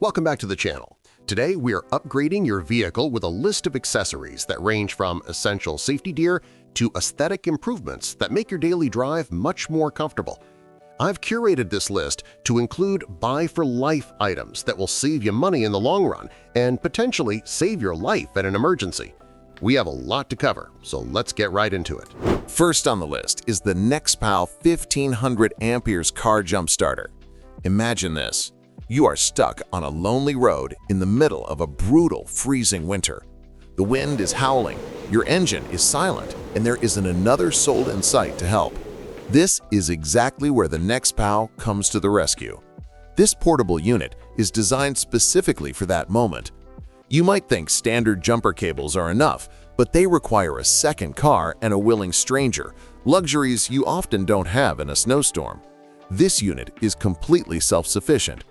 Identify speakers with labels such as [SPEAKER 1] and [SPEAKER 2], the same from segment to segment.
[SPEAKER 1] Welcome back to the channel. Today we are upgrading your vehicle with a list of accessories that range from essential safety gear to aesthetic improvements that make your daily drive much more comfortable. I've curated this list to include buy-for-life items that will save you money in the long run and potentially save your life in an emergency. We have a lot to cover, so let's get right into it.
[SPEAKER 2] First on the list is the NEXPOW 1500 amperes car jump starter. Imagine this. You are stuck on a lonely road in the middle of a brutal, freezing winter. The wind is howling, your engine is silent, and there isn't another soul in sight to help. This is exactly where the NEXPOW comes to the rescue. This portable unit is designed specifically for that moment. You might think standard jumper cables are enough, but they require a second car and a willing stranger, luxuries you often don't have in a snowstorm. This unit is completely self-sufficient.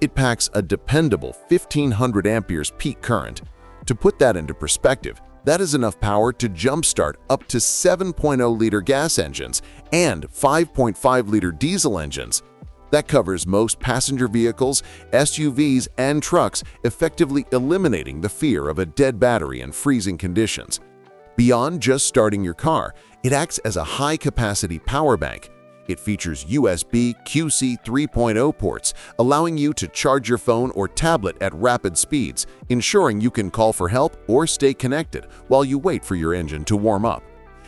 [SPEAKER 2] It packs a dependable 1500 amperes peak current. To put that into perspective, that is enough power to jumpstart up to 7.0-liter gas engines and 5.5-liter diesel engines. That covers most passenger vehicles, SUVs, and trucks, effectively eliminating the fear of a dead battery in freezing conditions. Beyond just starting your car, it acts as a high-capacity power bank. It features USB QC 3.0 ports, allowing you to charge your phone or tablet at rapid speeds, ensuring you can call for help or stay connected while you wait for your engine to warm up.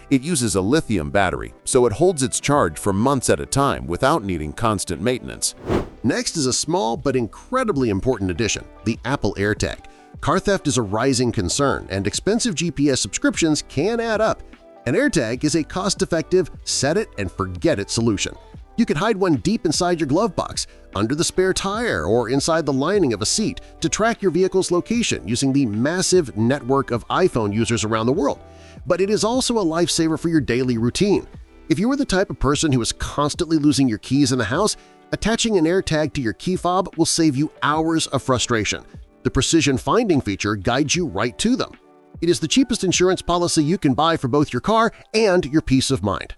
[SPEAKER 2] It uses a lithium battery, so it holds its charge for months at a time without needing constant maintenance.
[SPEAKER 1] Next is a small but incredibly important addition, the Apple AirTag. Car theft is a rising concern, and expensive GPS subscriptions can add up. An AirTag is a cost-effective, set-it-and-forget-it solution. You could hide one deep inside your glove box, under the spare tire, or inside the lining of a seat to track your vehicle's location using the massive network of iPhone users around the world. But it is also a lifesaver for your daily routine. If you are the type of person who is constantly losing your keys in the house, attaching an AirTag to your key fob will save you hours of frustration. The precision finding feature guides you right to them. It is the cheapest insurance policy you can buy for both your car and your peace of mind.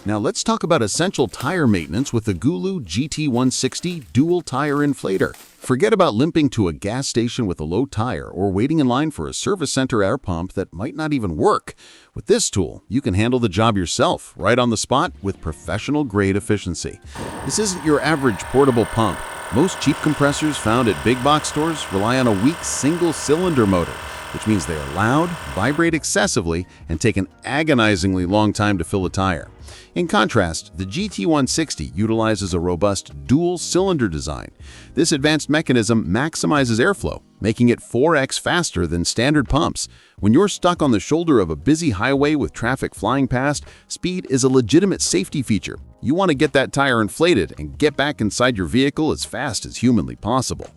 [SPEAKER 3] Now let's talk about essential tire maintenance with the GOOLOO GT160 Dual Tire Inflator. Forget about limping to a gas station with a low tire or waiting in line for a service center air pump that might not even work. With this tool, you can handle the job yourself, right on the spot with professional-grade efficiency. This isn't your average portable pump. Most cheap compressors found at big box stores rely on a weak single-cylinder motor, which means they are loud, vibrate excessively, and take an agonizingly long time to fill a tire. In contrast, the GT160 utilizes a robust dual-cylinder design. This advanced mechanism maximizes airflow, making it 4x faster than standard pumps. When you're stuck on the shoulder of a busy highway with traffic flying past, speed is a legitimate safety feature. You want to get that tire inflated and get back inside your vehicle as fast as humanly possible.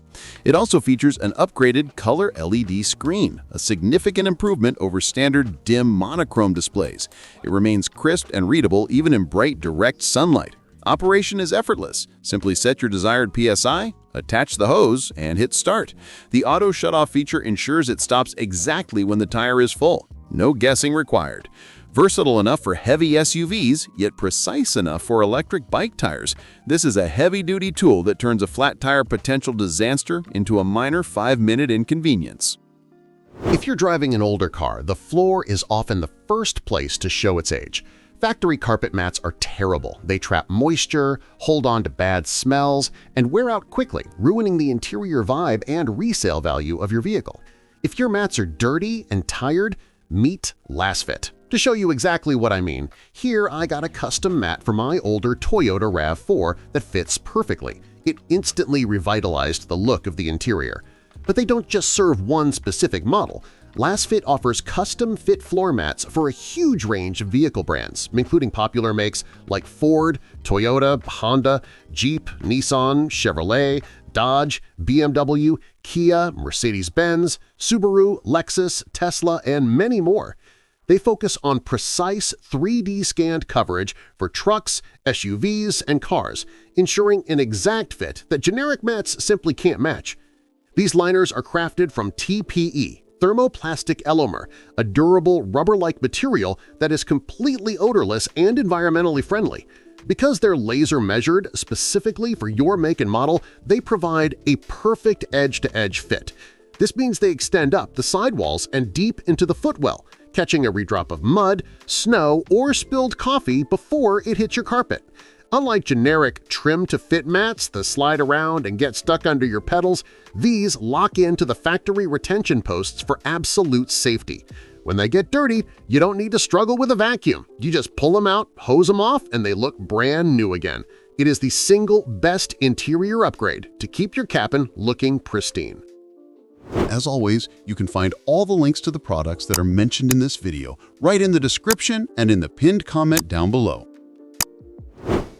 [SPEAKER 3] It also features an upgraded color LED screen, a significant improvement over standard dim monochrome displays. It remains crisp and readable even in bright direct sunlight. Operation is effortless. Simply set your desired PSI, attach the hose, and hit start. The auto shutoff feature ensures it stops exactly when the tire is full. No guessing required. Versatile enough for heavy SUVs, yet precise enough for electric bike tires, this is a heavy-duty tool that turns a flat tire potential disaster into a minor 5-minute inconvenience.
[SPEAKER 1] If you're driving an older car, the floor is often the first place to show its age. Factory carpet mats are terrible. They trap moisture, hold on to bad smells, and wear out quickly, ruining the interior vibe and resale value of your vehicle. If your mats are dirty and tired, meet LASFIT. To show you exactly what I mean, here I got a custom mat for my older Toyota RAV4 that fits perfectly. It instantly revitalized the look of the interior. But they don't just serve one specific model. LASFIT offers custom-fit floor mats for a huge range of vehicle brands, including popular makes like Ford, Toyota, Honda, Jeep, Nissan, Chevrolet, Dodge, BMW, Kia, Mercedes-Benz, Subaru, Lexus, Tesla, and many more. They focus on precise 3D scanned coverage for trucks, SUVs, and cars, ensuring an exact fit that generic mats simply can't match. These liners are crafted from TPE, thermoplastic elastomer, a durable rubber-like material that is completely odorless and environmentally friendly. Because they're laser measured specifically for your make and model, they provide a perfect edge-to-edge fit. This means they extend up the sidewalls and deep into the footwell, catching every drop of mud, snow, or spilled coffee before it hits your carpet. Unlike generic trim-to-fit mats that slide around and get stuck under your pedals, these lock into the factory retention posts for absolute safety. When they get dirty, you don't need to struggle with a vacuum. You just pull them out, hose them off, and they look brand new again. It is the single best interior upgrade to keep your cabin looking pristine.
[SPEAKER 3] As always, you can find all the links to the products that are mentioned in this video right in the description and in the pinned comment down below.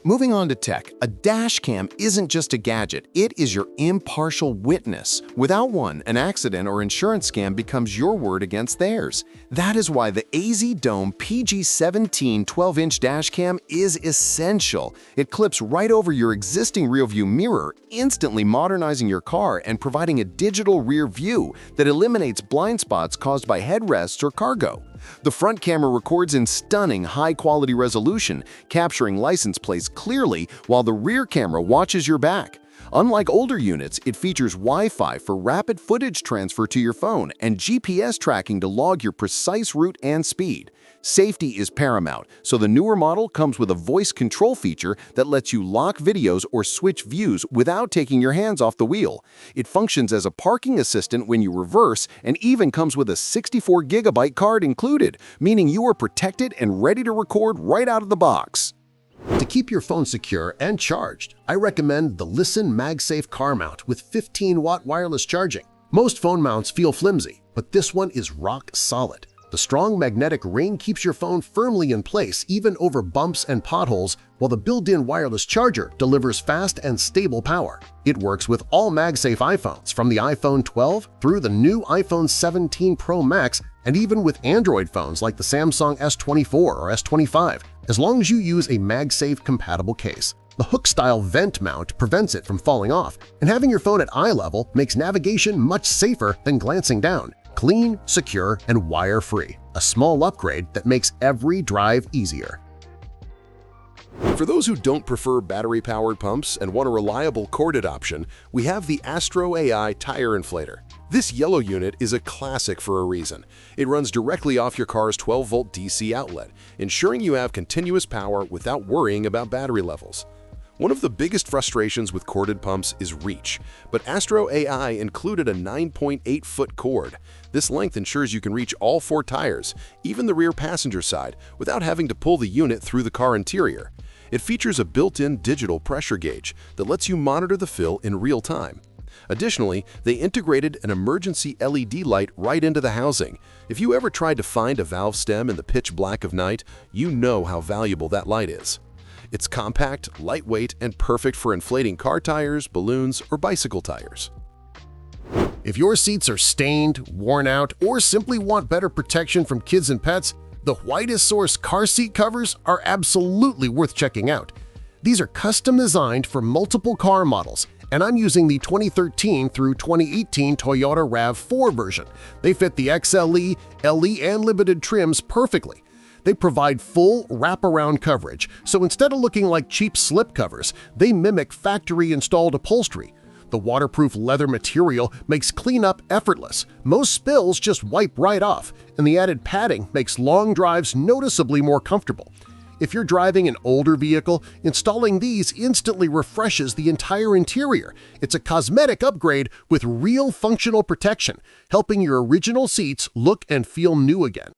[SPEAKER 2] Moving on to tech, a dash cam isn't just a gadget, it is your impartial witness. Without one, an accident or insurance scam becomes your word against theirs. That is why the AZDOME PG17 12-inch dash cam is essential. It clips right over your existing rearview mirror, instantly modernizing your car and providing a digital rear view that eliminates blind spots caused by headrests or cargo. The front camera records in stunning high-quality resolution, capturing license plates clearly while the rear camera watches your back. Unlike older units, it features Wi-Fi for rapid footage transfer to your phone and GPS tracking to log your precise route and speed. Safety is paramount, so the newer model comes with a voice control feature that lets you lock videos or switch views without taking your hands off the wheel. It functions as a parking assistant when you reverse and even comes with a 64GB card included, meaning you are protected and ready to record right out of the box.
[SPEAKER 1] To keep your phone secure and charged, I recommend the LISEN MagSafe car mount with 15-watt wireless charging. Most phone mounts feel flimsy, but this one is rock solid. The strong magnetic ring keeps your phone firmly in place even over bumps and potholes, while the built-in wireless charger delivers fast and stable power. It works with all MagSafe iPhones from the iPhone 12 through the new iPhone 17 Pro Max and even with Android phones like the Samsung S24 or S25, as long as you use a MagSafe-compatible case. The hook-style vent mount prevents it from falling off, and having your phone at eye level makes navigation much safer than glancing down. Clean, secure, and wire-free. A small upgrade that makes every drive easier.
[SPEAKER 4] For those who don't prefer battery-powered pumps and want a reliable corded option, we have the AstroAI tire inflator. This yellow unit is a classic for a reason. It runs directly off your car's 12-volt DC outlet, ensuring you have continuous power without worrying about battery levels. One of the biggest frustrations with corded pumps is reach, but AstroAI included a 9.8-foot cord. This length ensures you can reach all 4 tires, even the rear passenger side, without having to pull the unit through the car interior. It features a built-in digital pressure gauge that lets you monitor the fill in real time. Additionally, they integrated an emergency LED light right into the housing. If you ever tried to find a valve stem in the pitch black of night, you know how valuable that light is. It's compact, lightweight, and perfect for inflating car tires, balloons, or bicycle tires.
[SPEAKER 1] If your seats are stained, worn out, or simply want better protection from kids and pets, the Huidasource car seat covers are absolutely worth checking out. These are custom designed for multiple car models, and I'm using the 2013 through 2018 Toyota RAV4 version. They fit the XLE, LE, and Limited trims perfectly. They provide full wraparound coverage, so instead of looking like cheap slipcovers, they mimic factory-installed upholstery. The waterproof leather material makes cleanup effortless. Most spills just wipe right off, and the added padding makes long drives noticeably more comfortable. If you're driving an older vehicle, installing these instantly refreshes the entire interior. It's a cosmetic upgrade with real functional protection, helping your original seats look and feel new again.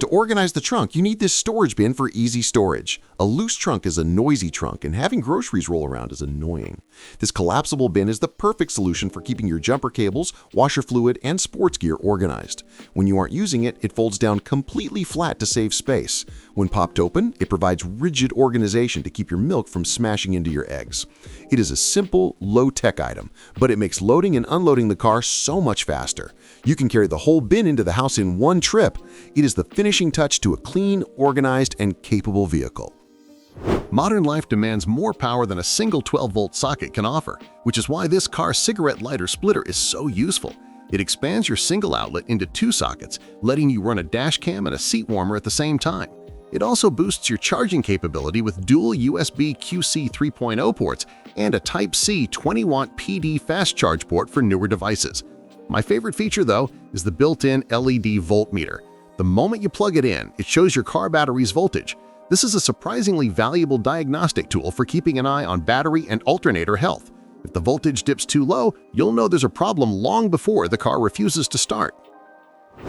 [SPEAKER 3] To organize the trunk, you need this storage bin for easy storage. A loose trunk is a noisy trunk, and having groceries roll around is annoying. This collapsible bin is the perfect solution for keeping your jumper cables, washer fluid, and sports gear organized. When you aren't using it, it folds down completely flat to save space. When popped open, it provides rigid organization to keep your milk from smashing into your eggs. It is a simple, low-tech item, but it makes loading and unloading the car so much faster. You can carry the whole bin into the house in one trip. It is the finishing touch to a clean, organized, and capable vehicle.
[SPEAKER 1] Modern life demands more power than a single 12-volt socket can offer, which is why this car cigarette lighter splitter is so useful. It expands your single outlet into 2 sockets, letting you run a dash cam and a seat warmer at the same time.
[SPEAKER 3] It also boosts your charging capability with dual USB QC 3.0 ports and a Type-C 20-watt PD fast charge port for newer devices. My favorite feature, though, is the built-in LED voltmeter. The moment you plug it in, it shows your car battery's voltage. This is a surprisingly valuable diagnostic tool for keeping an eye on battery and alternator health. If the voltage dips too low, you'll know there's a problem long before the car refuses to start.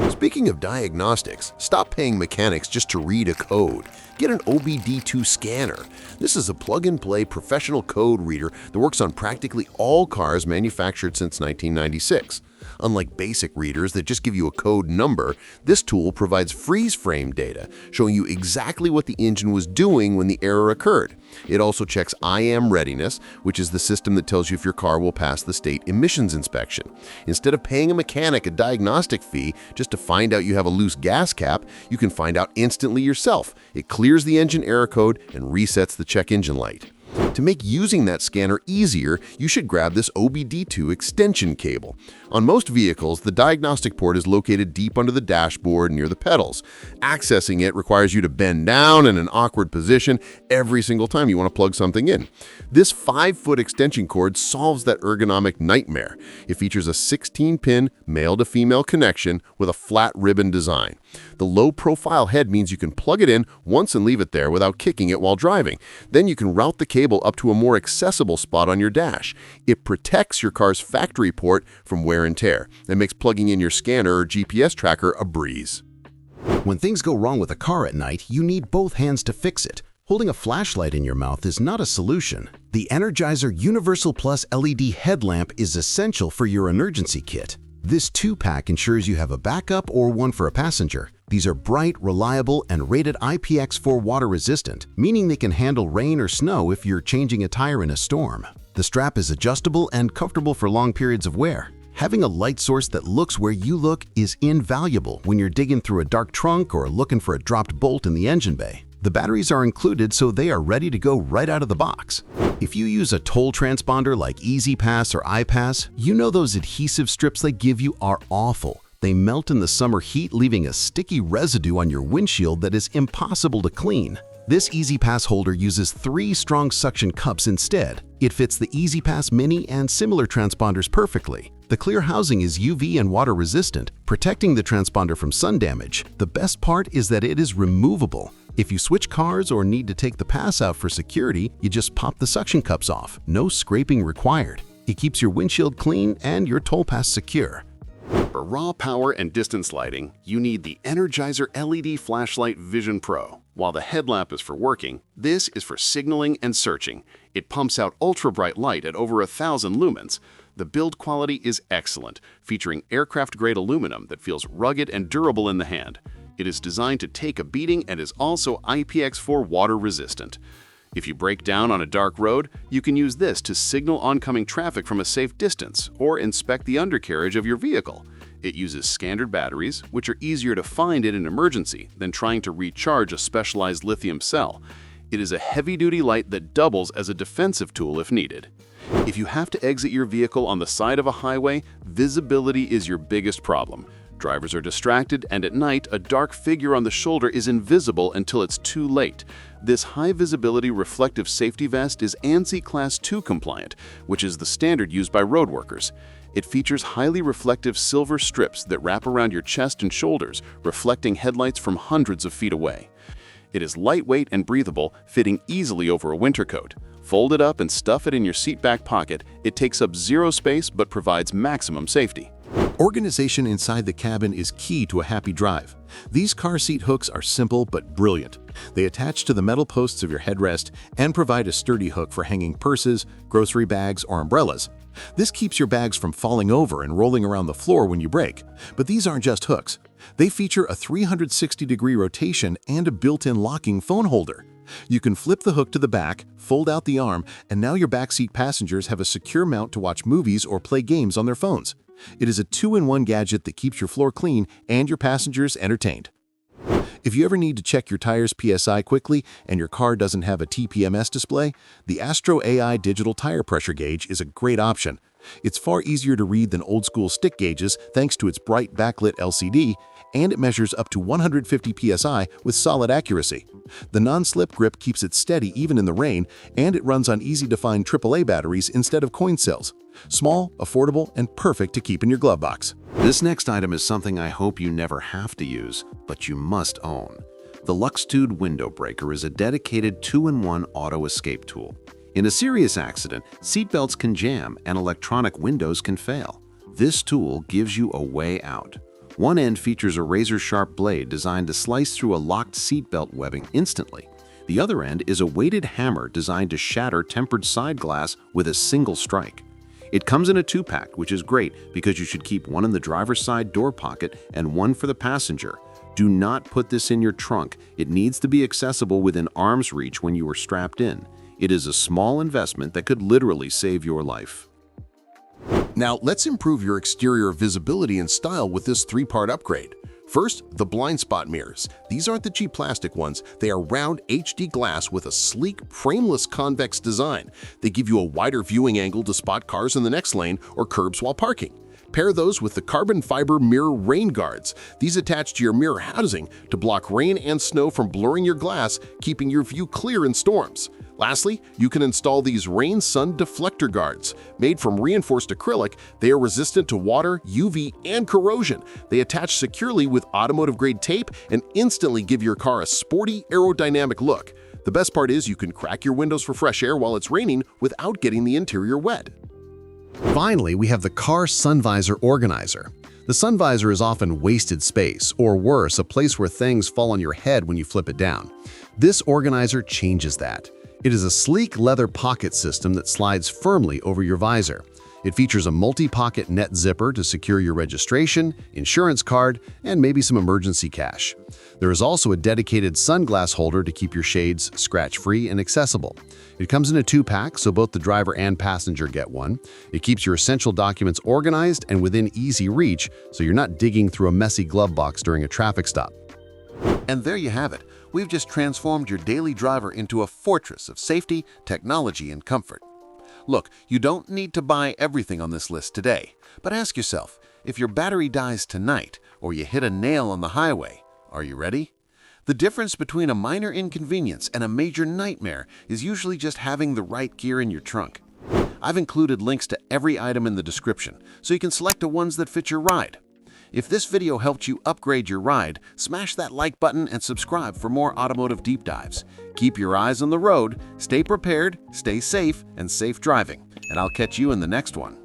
[SPEAKER 4] Speaking of diagnostics, stop paying mechanics just to read a code. Get an OBD2 scanner. This is a plug-and-play professional code reader that works on practically all cars manufactured since 1996. Unlike basic readers that just give you a code number, this tool provides freeze-frame data, showing you exactly what the engine was doing when the error occurred. It also checks IAM readiness, which is the system that tells you if your car will pass the state emissions inspection. Instead of paying a mechanic a diagnostic fee just to find out you have a loose gas cap, you can find out instantly yourself. It clears the engine error code and resets the check engine light. To make using that scanner easier, you should grab this OBD2 extension cable. On most vehicles, the diagnostic port is located deep under the dashboard near the pedals. Accessing it requires you to bend down in an awkward position every single time you want to plug something in. This 5-foot extension cord solves that ergonomic nightmare. It features a 16-pin male-to-female connection with a flat ribbon design. The low-profile head means you can plug it in once and leave it there without kicking it while driving. Then you can route the cable up to a more accessible spot on your dash. It protects your car's factory port from wear and tear and makes plugging in your scanner or GPS tracker a breeze.
[SPEAKER 3] When things go wrong with a car at night, you need both hands to fix it. Holding a flashlight in your mouth is not a solution. The Energizer Universal Plus LED headlamp is essential for your emergency kit. This 2-pack ensures you have a backup or one for a passenger. These are bright, reliable, and rated IPX4 water resistant, meaning they can handle rain or snow if you're changing a tire in a storm. The strap is adjustable and comfortable for long periods of wear. Having a light source that looks where you look is invaluable when you're digging through a dark trunk or looking for a dropped bolt in the engine bay. The batteries are included, so they are ready to go right out of the box. If you use a toll transponder like EasyPass or iPass, you know those adhesive strips they give you are awful. They melt in the summer heat, leaving a sticky residue on your windshield that is impossible to clean. This EasyPass holder uses 3 strong suction cups instead. It fits the EasyPass Mini and similar transponders perfectly. The clear housing is UV and water resistant, protecting the transponder from sun damage. The best part is that it is removable. If you switch cars or need to take the pass out for security, you just pop the suction cups off. No scraping required. It keeps your windshield clean and your toll pass secure.
[SPEAKER 1] For raw power and distance lighting, you need the Energizer LED Flashlight Vision Pro. While the headlamp is for working, this is for signaling and searching. It pumps out ultra-bright light at over 1,000 lumens. The build quality is excellent, featuring aircraft-grade aluminum that feels rugged and durable in the hand. It is designed to take a beating and is also IPX4 water resistant. If you break down on a dark road, you can use this to signal oncoming traffic from a safe distance or inspect the undercarriage of your vehicle. It uses standard batteries, which are easier to find in an emergency than trying to recharge a specialized lithium cell. It is a heavy-duty light that doubles as a defensive tool if needed. If you have to exit your vehicle on the side of a highway, visibility is your biggest problem. Drivers are distracted, and at night, a dark figure on the shoulder is invisible until it's too late. This high-visibility reflective safety vest is ANSI Class 2 compliant, which is the standard used by road workers. It features highly reflective silver strips that wrap around your chest and shoulders, reflecting headlights from hundreds of feet away. It is lightweight and breathable, fitting easily over a winter coat. Fold it up and stuff it in your seat back pocket. It takes up zero space but provides maximum safety.
[SPEAKER 3] Organization inside the cabin is key to a happy drive. These car seat hooks are simple but brilliant. They attach to the metal posts of your headrest and provide a sturdy hook for hanging purses, grocery bags, or umbrellas. This keeps your bags from falling over and rolling around the floor when you brake. But these aren't just hooks. They feature a 360-degree rotation and a built-in locking phone holder. You can flip the hook to the back, fold out the arm, and now your backseat passengers have a secure mount to watch movies or play games on their phones. It is a 2-in-1 gadget that keeps your floor clean and your passengers entertained. If you ever need to check your tire's PSI quickly and your car doesn't have a TPMS display, the AstroAI digital tire pressure gauge is a great option. It's far easier to read than old-school stick gauges thanks to its bright backlit LCD, and it measures up to 150 psi with solid accuracy. The non-slip grip keeps it steady even in the rain, and it runs on easy-to-find AAA batteries instead of coin cells. Small, affordable, and perfect to keep in your glove box.
[SPEAKER 2] This next item is something I hope you never have to use, but you must own. The Luxtude window breaker is a dedicated 2-in-1 auto escape tool. In a serious accident, seatbelts can jam and electronic windows can fail. This tool gives you a way out. One end features a razor-sharp blade designed to slice through a locked seatbelt webbing instantly. The other end is a weighted hammer designed to shatter tempered side glass with a single strike. It comes in a 2-pack, which is great because you should keep one in the driver's side door pocket and one for the passenger. Do not put this in your trunk. It needs to be accessible within arm's reach when you are strapped in. It is a small investment that could literally save your life.
[SPEAKER 4] Now, let's improve your exterior visibility and style with this 3-part upgrade. First, the blind spot mirrors. These aren't the cheap plastic ones. They are round HD glass with a sleek, frameless convex design. They give you a wider viewing angle to spot cars in the next lane or curbs while parking. Pair those with the carbon fiber mirror rain guards. These attach to your mirror housing to block rain and snow from blurring your glass, keeping your view clear in storms. Lastly, you can install these rain-sun deflector guards. Made from reinforced acrylic, they are resistant to water, UV, and corrosion. They attach securely with automotive-grade tape and instantly give your car a sporty, aerodynamic look. The best part is you can crack your windows for fresh air while it's raining without getting the interior wet.
[SPEAKER 1] Finally, we have the car sun visor organizer. The sun visor is often wasted space, or worse, a place where things fall on your head when you flip it down. This organizer changes that. It is a sleek leather pocket system that slides firmly over your visor. It features a multi-pocket net zipper to secure your registration, insurance card, and maybe some emergency cash. There is also a dedicated sunglass holder to keep your shades scratch-free and accessible. It comes in a 2-pack, so both the driver and passenger get one. It keeps your essential documents organized and within easy reach, so you're not digging through a messy glove box during a traffic stop.
[SPEAKER 3] And there you have it. We've just transformed your daily driver into a fortress of safety, technology, and comfort. Look, you don't need to buy everything on this list today, but ask yourself, if your battery dies tonight or you hit a nail on the highway, are you ready? The difference between a minor inconvenience and a major nightmare is usually just having the right gear in your trunk. I've included links to every item in the description, so you can select the ones that fit your ride. If this video helped you upgrade your ride, smash that like button and subscribe for more automotive deep dives. Keep your eyes on the road, stay prepared, stay safe, and safe driving. And I'll catch you in the next one.